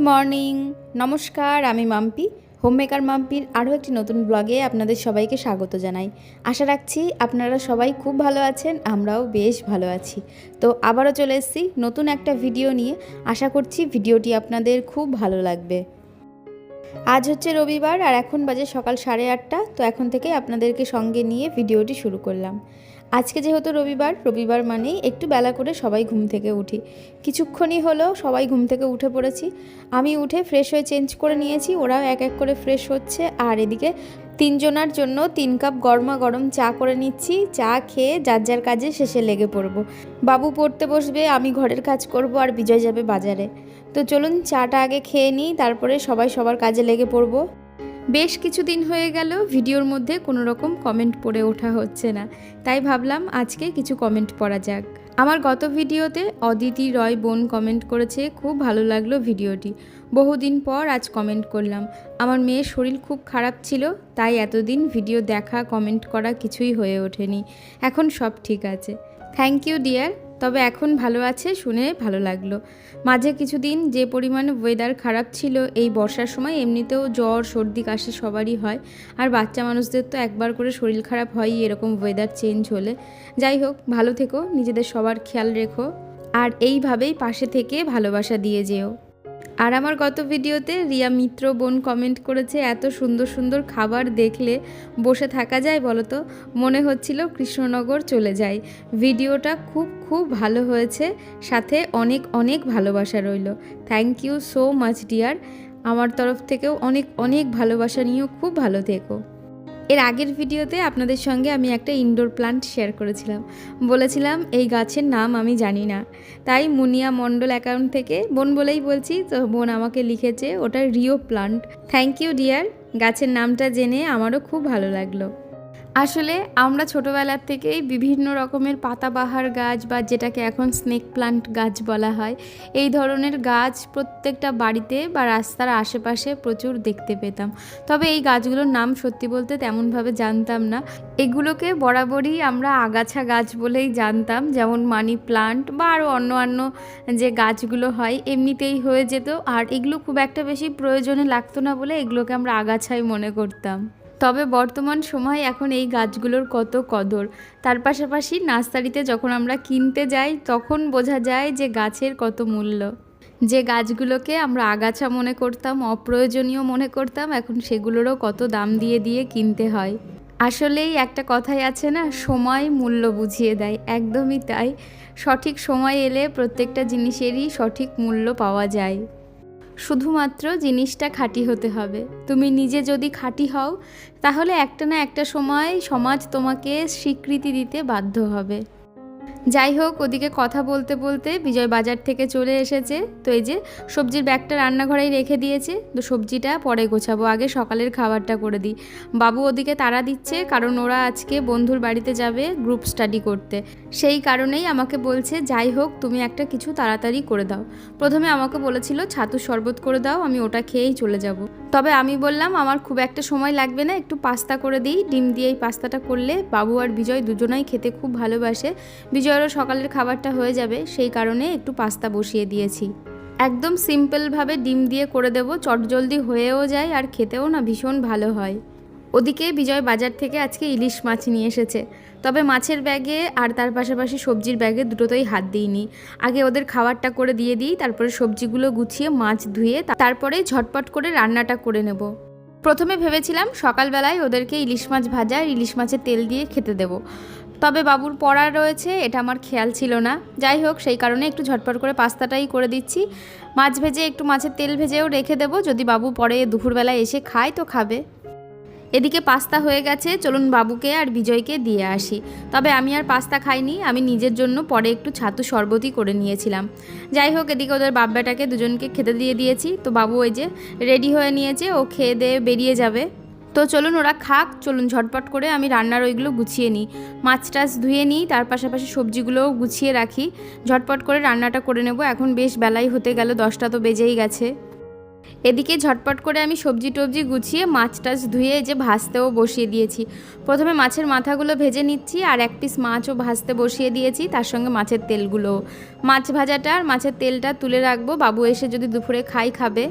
Morning, নমস্কার। আমি Mampi, homemaker মাম্পির আরও একটি নতুন ব্লগে আপনাদের সবাইকে স্বাগত জানাই। আশা রাখছি আপনারা সবাই খুব ভালো আছেন, আমরাও বেশ ভালো আছি। তো আবারও চলে এসেছি নতুন একটা ভিডিও নিয়ে। আশা করছি ভিডিওটি আপনাদের খুব ভালো লাগবে। আজ হচ্ছে রবিবার আর এখন বাজে সকাল 8:30। তো এখন থেকে আপনাদেরকে সঙ্গে নিয়ে ভিডিওটি শুরু করলাম। আজকে যেহেতু রবিবার মানেই একটু বেলা করে সবাই ঘুম থেকে উঠি। কিছুক্ষণই হলো সবাই ঘুম থেকে উঠে পড়েছি। আমি উঠে ফ্রেশ হয়ে চেঞ্জ করে নিয়েছি, ওরাও এক এক করে ফ্রেশ হচ্ছে। আর এদিকে 3 জনার জন্য 3 কাপ গরমা গরম চা করে নিচ্ছি। চা খেয়ে যার যার কাজে শেষে লেগে পড়ব। বাবু পড়তে বসবে, আমি ঘরের কাজ করব, আর বিজয় যাবে বাজারে। তো চলুন চাটা আগে খেয়ে নিই, তারপরে সবাই সবার কাজে লেগে পড়ব। বেশ কিছুদিন হয়ে গেল ভিডিওর মধ্যে কোনো রকম কমেন্ট পড়ে ওঠা হচ্ছে না, তাই ভাবলাম আজকে কিছু কমেন্ট পড়া যাক। আমার গত ভিডিওতে অদিতি রয় বোন কমেন্ট করেছে, খুব ভালো লাগলো ভিডিওটি। বহুদিন পর আজ কমেন্ট করলাম। আমার মেয়ের শরীর খুব খারাপ ছিল, তাই এতদিন ভিডিও দেখা কমেন্ট করা কিছুই হয়ে ওঠেনি। এখন সব ঠিক আছে। Thank you dear. তবে এখন ভালো আছে শুনে ভালো লাগলো। মাঝে কিছুদিন যে পরিমাণে ওয়েদার খারাপ ছিল, এই বর্ষার সময় এমনিতেও জ্বর সর্দি কাশি সবারই হয়, আর বাচ্চা মানুষদের তো একবার করে শরীর খারাপ হয়ই এরকম ওয়েদার চেঞ্জ হলে। যাই হোক, ভালো থেকো, নিজেদের সবার খেয়াল রেখো, আর এইভাবেই পাশে থেকে ভালোবাসা দিয়ে যেও। আর আমার গত ভিডিওতে রিয়া মিত্র বোন কমেন্ট করেছে, এত সুন্দর সুন্দর খাবার দেখলে বসে থাকা যায় বলো তো? মনে হচ্ছিল কৃষ্ণনগর চলে যাই। ভিডিওটা খুব খুব ভালো হয়েছে, সাথে অনেক অনেক ভালোবাসা রইল। Thank you so much dear. আমার তরফ থেকেও অনেক অনেক ভালোবাসা নিয়েও খুব ভালো থেকো। এর আগের ভিডিওতে আপনাদের সঙ্গে আমি একটা ইনডোর প্লান্ট শেয়ার করেছিলাম। বলেছিলাম এই গাছের নাম আমি জানি না, তাই মুনিয়া মণ্ডল অ্যাকাউন্ট থেকে বোন বলেই বলছি, তো বোন আমাকে লিখেছে ওটা rhoeo plant. Thank you dear, গাছের নামটা জেনে আমারও খুব ভালো লাগলো। আসলে আমরা ছোটোবেলার থেকেই বিভিন্ন রকমের পাতাবাহার গাছ, বা যেটাকে এখন স্নেক প্লান্ট গাছ বলা হয়, এই ধরনের গাছ প্রত্যেকটা বাড়িতে বা রাস্তার আশেপাশে প্রচুর দেখতে পেতাম। তবে এই গাছগুলোর নাম সত্যি বলতে তেমনভাবে জানতাম না। এগুলোকে বরাবরই আমরা আগাছা গাছ বলেই জানতাম, যেমন মানি প্লান্ট বা আরও অন্য যে গাছগুলো হয় এমনিতেই হয়ে যেত, আর এগুলো খুব একটা বেশি প্রয়োজনে লাগতো না বলে এগুলোকে আমরা আগাছাই মনে করতাম। তবে বর্তমান সময় এখন এই গাছগুলোর কত কদর। তার পাশাপাশি নার্সারিতে যখন আমরা কিনতে যাই তখন বোঝা যায় যে গাছের কত মূল্য। যে গাছগুলোকে আমরা আগাছা মনে করতাম, অপ্রয়োজনীয় মনে করতাম, এখন সেগুলোরও কত দাম দিয়ে দিয়ে কিনতে হয়। আসলেই একটা কথাই আছে না, সময় মূল্য বুঝিয়ে দেয়। একদমই তাই। সঠিক সময় এলে প্রত্যেকটা জিনিসেরই সঠিক মূল্য পাওয়া যায়। শুধুমাত্র জিনিসটা খাঁটি হতে হবে। তুমি নিজে যদি খাঁটি হও, তাহলে একটা না একটা সময় সমাজ তোমাকে স্বীকৃতি দিতে বাধ্য হবে। যাই হোক, ওদিকে কথা বলতে বলতে বিজয় বাজার থেকে চলে এসেছে। তো এই যে সবজির ব্যাগটা রান্নাঘরেই রেখে দিয়েছে, তো সবজিটা পরে গোছাবো, আগে সকালের খাবারটা করে দিই। বাবু ওদিকে তাড়া দিচ্ছে, কারণ ওরা আজকে বন্ধুর বাড়িতে যাবে গ্রুপ স্টাডি করতে। সেই কারণেই আমাকে বলছে, যাই হোক তুমি একটা কিছু তাড়াতাড়ি করে দাও। প্রথমে আমাকে বলেছিল ছাতুর শরবত করে দাও, আমি ওটা খেয়েই চলে যাব। তবে আমি বললাম আমার খুব একটা সময় লাগবে না, একটু পাস্তা করে দিই। ডিম দিয়ে এই পাস্তাটা করলে বাবু আর বিজয় দুজনাই খেতে খুব ভালোবাসে। বিজয়েরও সকালের খাবারটা হয়ে যাবে, সেই কারণে একটু পাস্তা বসিয়ে দিয়েছি। একদম সিম্পলভাবে ডিম দিয়ে করে দেবো, চটজলদি হয়েও যায় আর খেতেও না ভীষণ ভালো হয়। ওদিকে বিজয় বাজার থেকে আজকে ইলিশ মাছ নিয়ে এসেছে। তবে মাছের ব্যাগে আর তার পাশাপাশি সবজির ব্যাগে দুটোতেই হাত দিইনি। আগে ওদের খাবারটা করে দিয়ে দিই, তারপরে সবজিগুলো গুছিয়ে মাছ ধুয়ে তারপরে ঝটপট করে রান্নাটা করে নেব। প্রথমে ভেবেছিলাম সকালবেলায় ওদেরকে ইলিশ মাছ ভাজা আর ইলিশ মাছের তেল দিয়ে খেতে দেব, তবে বাবুর পড়া রয়েছে, এটা আমার খেয়াল ছিল না। যাই হোক, সেই কারণে একটু ঝটপট করে পাস্তাটাই করে দিচ্ছি। মাছ ভেজে একটু মাছের তেল ভেজেও রেখে দেবো, যদি বাবু পরে দুপুরবেলায় এসে খায় তো খাবে। এদিকে পাস্তা হয়ে গেছে, চলুন বাবুকে আর বিজয়কে দিয়ে আসি। তবে আমি আর পাস্তা খাইনি, আমি নিজের জন্য পরে একটু ছাতু শরবতই করে নিয়েছিলাম। যাই হোক, এদিকে ওদের বাব্বাটাকে দুজনকে খেতে দিয়ে দিয়েছি। তো বাবু ওই যে রেডি হয়ে নিয়েছে, ও খেয়ে দিয়ে বেরিয়ে যাবে। তো চলুন ওরা খাক, চলুন ঝটপট করে আমি রান্নার ওইগুলো গুছিয়ে নিই, মাছ টাছ ধুয়ে নিই, তার পাশাপাশি সবজিগুলোও গুছিয়ে রাখি। ঝটপট করে রান্নাটা করে নেব, এখন বেশ বেলাই হতে গেল, 10টা তো বেজেই গেছে। এদিকে ঝটপট করে আমি সবজি টবজি গুছিয়ে মাছ টাছ ধুয়ে যে ভাজতেও বসিয়ে দিয়েছি। প্রথমে মাছের মাথাগুলো ভেজে নিচ্ছি আর এক পিস মাছও ভাজতে বসিয়ে দিয়েছি, তার সঙ্গে মাছের তেলগুলো। মাছ ভাজাটা আর মাছের তেলটা তুলে রাখবো, বাবু এসে যদি দুপুরে খাবে।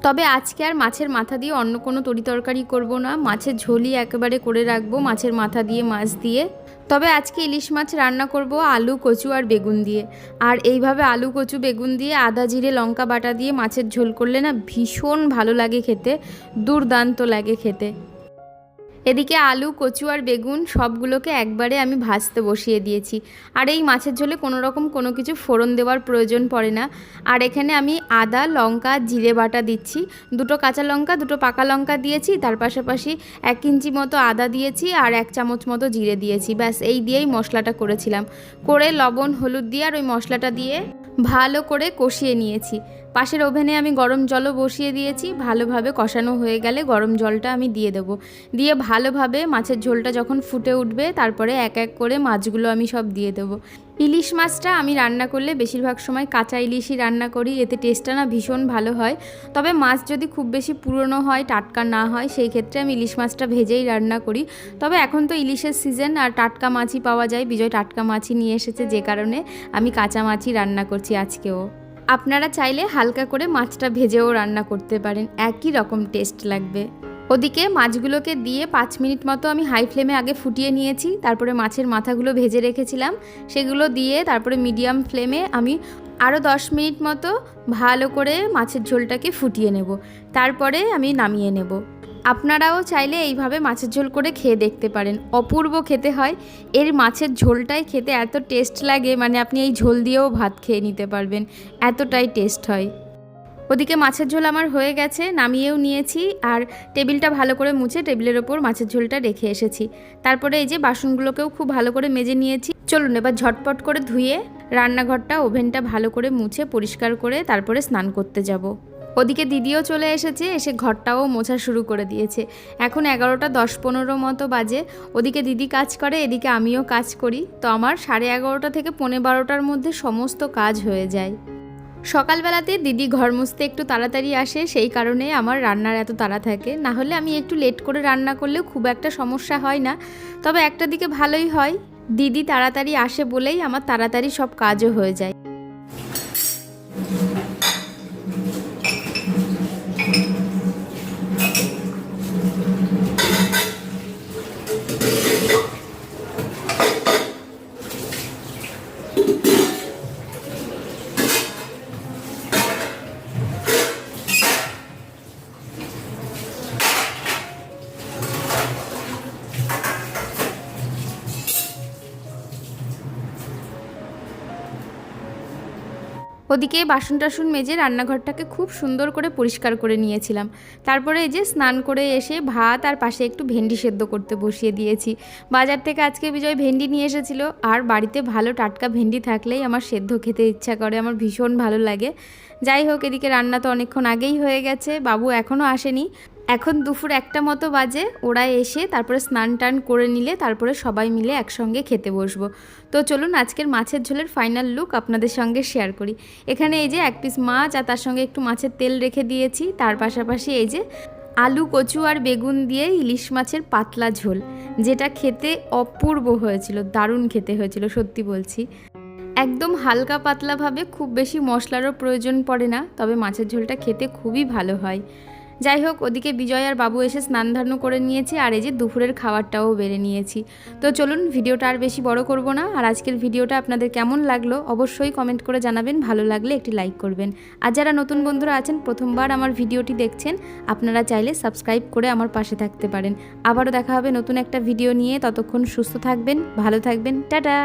তবে আজকে আর মাছের মাথা দিয়ে অন্য কোনো তরকারি করব না, মাছের ঝোলই একেবারে করে রাখবো মাছের মাথা দিয়ে, মাছ দিয়ে। তবে আজকে ইলিশ মাছ রান্না করব আলু, কচু আর বেগুন দিয়ে। আর এইভাবে আলু, কচু, বেগুন দিয়ে আদা, জিরে, লঙ্কা বাটা দিয়ে মাছের ঝোল করলে না ভীষণ ভালো লাগে খেতে, দুর্দান্ত লাগে খেতে। এদিকে আলু, কচু আর বেগুন সবগুলোকে একবারে আমি ভাজতে বসিয়ে দিয়েছি। আর এই মাছের ঝোলে কোনো রকম কোনো কিছু ফোড়ন দেওয়ার প্রয়োজন পড়ে না। আর এখানে আমি আদা, লঙ্কা, জিরে বাটা দিচ্ছি, 2টো কাঁচা লঙ্কা, 2টো পাকা লঙ্কা দিয়েছি, তার পাশাপাশি 1 ইঞ্চি মতো আদা দিয়েছি আর 1 চামচ মতো জিরে দিয়েছি। ব্যাস এই দিয়েই মশলাটা করেছিলাম। করে লবণ, হলুদ দিয়ে আর ওই মশলাটা দিয়ে ভালো করে কষিয়ে নিয়েছি। পাশের ওভেনে আমি গরম জলও বসিয়ে দিয়েছি, ভালোভাবে কষানো হয়ে গেলে গরম জলটা আমি দিয়ে দেবো। দিয়ে ভালোভাবে মাছের ঝোলটা যখন ফুটে উঠবে তারপরে এক এক করে মাছগুলো আমি সব দিয়ে দেবো। ইলিশ মাছটা আমি রান্না করলে বেশিরভাগ সময় কাঁচা ইলিশই রান্না করি, এতে টেস্টটা না ভীষণ ভালো হয়। তবে মাছ যদি খুব বেশি পুরনো হয়, টাটকা না হয়, সেই ক্ষেত্রে আমি ইলিশ মাছটা ভেজেই রান্না করি। তবে এখন তো ইলিশের সিজন আর টাটকা মাছই পাওয়া যায়, বিজয় টাটকা মাছই নিয়ে এসেছে, যে কারণে আমি কাঁচা মাছই রান্না করছি আজকেও। আপনারা চাইলে হালকা করে মাছটা ভেজেও রান্না করতে পারেন, একই রকম টেস্ট লাগবে। ওদিকে মাছগুলোকে দিয়ে 5 মিনিট মতো আমি হাই ফ্লেমে আগে ফুটিয়ে নিয়েছি, তারপরে মাছের মাথাগুলো ভেজে রেখেছিলাম সেগুলো দিয়ে তারপরে মিডিয়াম ফ্লেমে আমি আরও 10 মিনিট মতো ভালো করে মাছের ঝোলটাকে ফুটিয়ে নেব, তারপরে আমি নামিয়ে নেব। আপনারাও চাইলে এইভাবে মাছের ঝোল করে খেয়ে দেখতে পারেন, অপূর্ব খেতে হয়। এর মাছের ঝোলটাই খেতে এত টেস্ট লাগে, মানে আপনি এই ঝোল দিয়েও ভাত খেয়ে নিতে পারবেন, এতটাই টেস্ট হয়। ওদিকে মাছের ঝোল আমার হয়ে গেছে, নামিয়েও নিয়েছি আর টেবিলটা ভালো করে মুছে টেবিলের ওপর মাছের ঝোলটা রেখে এসেছি। তারপরে এই যে বাসনগুলোকেও খুব ভালো করে মেজে নিয়েছি। চলুন এবার ঝটপট করে ধুয়ে রান্নাঘরটা, ওভেনটা ভালো করে মুছে পরিষ্কার করে তারপরে স্নান করতে যাব। ওদিকে দিদিও চলে এসেছে, এসে ঘরটাও মোছা শুরু করে দিয়েছে। এখন 11টা 10-15 মতো বাজে। ওদিকে দিদি কাজ করে, এদিকে আমিও কাজ করি। তো আমার 11:30 থেকে 11:45টার মধ্যে সমস্ত কাজ হয়ে যায়। সকালবেলাতে দিদি ঘর মুছতে একটু তাড়াতাড়ি আসে, সেই কারণে আমার রান্নার এত তাড়া থাকে। না হলে আমি একটু লেট করে রান্না করলেও খুব একটা সমস্যা হয় না। তবে একটা দিকে ভালোই হয়, দিদি তাড়াতাড়ি আসে বলেই আমার তাড়াতাড়ি সব কাজও হয়ে যায়। ওদিকে বাসন টাসন মেজে রান্নাঘরটাকে খুব সুন্দর করে পরিষ্কার করে নিয়েছিলাম। তারপরে এই যে স্নান করে এসে ভাত আর পাশে একটু ভেন্ডি সেদ্ধ করতে বসিয়ে দিয়েছি। বাজার থেকে আজকে বিজয় ভেন্ডি নিয়ে এসেছিল, আর বাড়িতে ভালো টাটকা ভেন্ডি থাকলেই আমার সেদ্ধ খেতে ইচ্ছা করে, আমার ভীষণ ভালো লাগে। যাই হোক, এদিকে রান্না তো অনেকক্ষণ আগেই হয়ে গেছে, বাবু এখনও আসেনি। এখন দুপুর 1টা মতো বাজে, ওরা এসে তারপরে স্নান টান করে নিলে তারপরে সবাই মিলে একসঙ্গে খেতে বসবো। তো চলুন আজকের মাছের ঝোলের ফাইনাল লুক আপনাদের সঙ্গে শেয়ার করি। এখানে এই যে 1 পিস মাছ আর তার সঙ্গে একটু মাছের তেল রেখে দিয়েছি, তার পাশাপাশি এই যে আলু, কচু আর বেগুন দিয়ে ইলিশ মাছের পাতলা ঝোল, যেটা খেতে অপূর্ব হয়েছিল, দারুণ খেতে হয়েছিল সত্যি বলছি। একদম হালকা পাতলাভাবে, খুব বেশি মশলারও প্রয়োজন পড়ে না, তবে মাছের ঝোলটা খেতে খুবই ভালো হয়। যাই হোক, ওদিকে বিজয় আর বাবু এসে স্নান ধান করে নিয়েছে, আর এই যে দুপুরের খাবারটাও বেড়ে নিয়েছি। তো চলুন ভিডিওটা আর বেশি বড় করব না। আর আজকের ভিডিওটা আপনাদের কেমন লাগলো অবশ্যই কমেন্ট করে জানাবেন, ভালো লাগলে একটি লাইক করবেন। আর যারা নতুন বন্ধুরা আছেন, প্রথমবার আমার ভিডিওটি দেখছেন, আপনারা চাইলে সাবস্ক্রাইব করে আমার পাশে থাকতে পারেন। আবারও দেখা হবে নতুন একটা ভিডিও নিয়ে, ততক্ষণ সুস্থ থাকবেন, ভালো থাকবেন, টাটা।